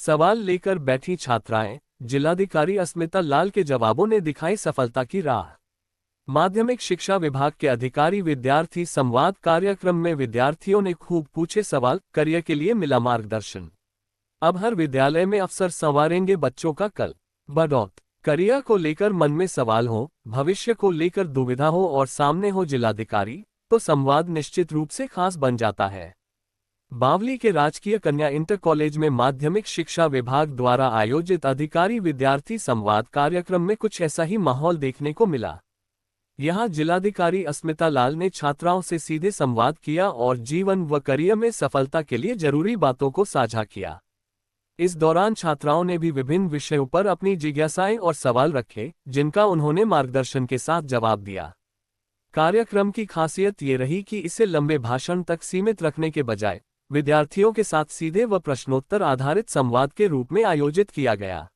सवाल लेकर बैठी छात्राएं, जिलाधिकारी अस्मिता लाल के जवाबों ने दिखाई सफलता की राह। माध्यमिक शिक्षा विभाग के अधिकारी विद्यार्थी संवाद कार्यक्रम में विद्यार्थियों ने खूब पूछे सवाल, करियर के लिए मिला मार्गदर्शन। अब हर विद्यालय में अफसर संवारेंगे बच्चों का कल। बड़ौत, करियर को लेकर मन में सवाल हो, भविष्य को लेकर दुविधा हो और सामने हो जिलाधिकारी, तो संवाद निश्चित रूप से खास बन जाता है। बावली के राजकीय कन्या इंटर कॉलेज में माध्यमिक शिक्षा विभाग द्वारा आयोजित अधिकारी विद्यार्थी संवाद कार्यक्रम में कुछ ऐसा ही माहौल देखने को मिला। यहां जिलाधिकारी अस्मिता लाल ने छात्राओं से सीधे संवाद किया और जीवन व करियर में सफलता के लिए जरूरी बातों को साझा किया। इस दौरान छात्राओं ने भी विभिन्न विषयों पर अपनी जिज्ञासाएं और सवाल रखे, जिनका उन्होंने मार्गदर्शन के साथ जवाब दिया। कार्यक्रम की खासियत ये रही कि इसे लंबे भाषण तक सीमित रखने के बजाय विद्यार्थियों के साथ सीधे व प्रश्नोत्तर आधारित संवाद के रूप में आयोजित किया गया।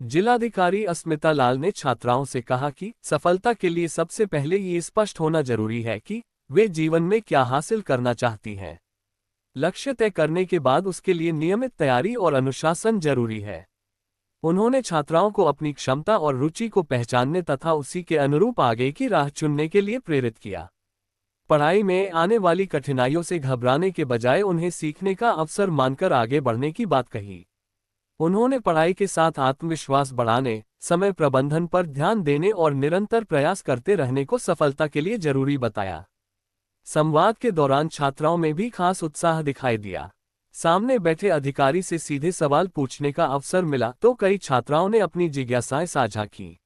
जिलाधिकारी अस्मिता लाल ने छात्राओं से कहा कि सफलता के लिए सबसे पहले ये स्पष्ट होना जरूरी है कि वे जीवन में क्या हासिल करना चाहती हैं। लक्ष्य तय करने के बाद उसके लिए नियमित तैयारी और अनुशासन जरूरी है। उन्होंने छात्राओं को अपनी क्षमता और रुचि को पहचानने तथा उसी के अनुरूप आगे की राह चुनने के लिए प्रेरित किया। पढ़ाई में आने वाली कठिनाइयों से घबराने के बजाय उन्हें सीखने का अवसर मानकर आगे बढ़ने की बात कही। उन्होंने पढ़ाई के साथ आत्मविश्वास बढ़ाने, समय प्रबंधन पर ध्यान देने और निरंतर प्रयास करते रहने को सफलता के लिए जरूरी बताया। संवाद के दौरान छात्राओं में भी खास उत्साह दिखाई दिया। सामने बैठे अधिकारी से सीधे सवाल पूछने का अवसर मिला तो कई छात्राओं ने अपनी जिज्ञासाएं साझा की।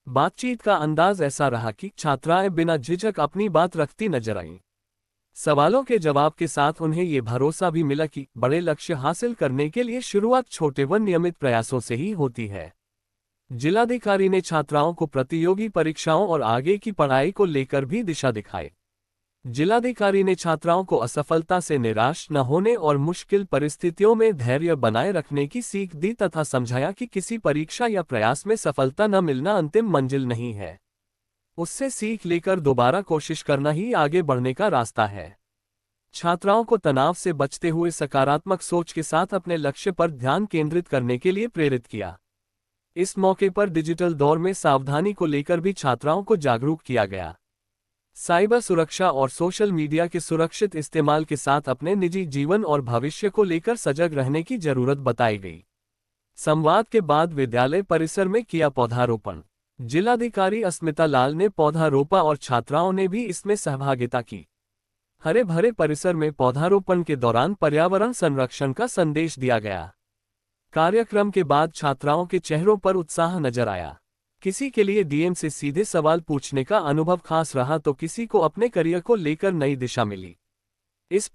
बातचीत का अंदाज ऐसा रहा कि छात्राएं बिना झिझक अपनी बात रखती नजर आईं। सवालों के जवाब के साथ उन्हें ये भरोसा भी मिला कि बड़े लक्ष्य हासिल करने के लिए शुरुआत छोटे व नियमित प्रयासों से ही होती है। जिलाधिकारी ने छात्राओं को प्रतियोगी परीक्षाओं और आगे की पढ़ाई को लेकर भी दिशा दिखाई। जिलाधिकारी ने छात्राओं को असफलता से निराश न होने और मुश्किल परिस्थितियों में धैर्य बनाए रखने की सीख दी तथा समझाया कि किसी परीक्षा या प्रयास में सफलता न मिलना अंतिम मंजिल नहीं है, उससे सीख लेकर दोबारा कोशिश करना ही आगे बढ़ने का रास्ता है। छात्राओं को तनाव से बचते हुए सकारात्मक सोच के साथ अपने लक्ष्य पर ध्यान केंद्रित करने के लिए प्रेरित किया। इस मौके पर डिजिटल दौर में सावधानी को लेकर भी छात्राओं को जागरूक किया गया। साइबर सुरक्षा और सोशल मीडिया के सुरक्षित इस्तेमाल के साथ अपने निजी जीवन और भविष्य को लेकर सजग रहने की जरूरत बताई गई। संवाद के बाद विद्यालय परिसर में किया पौधारोपण। जिलाधिकारी अस्मिता लाल ने पौधा रोपा और छात्राओं ने भी इसमें सहभागिता की। हरे भरे परिसर में पौधारोपण के दौरान पर्यावरण संरक्षण का संदेश दिया गया। कार्यक्रम के बाद छात्राओं के चेहरों पर उत्साह नजर आया। किसी के लिए डीएम से सीधे सवाल पूछने का अनुभव खास रहा तो किसी को अपने करियर को लेकर नई दिशा मिली। इस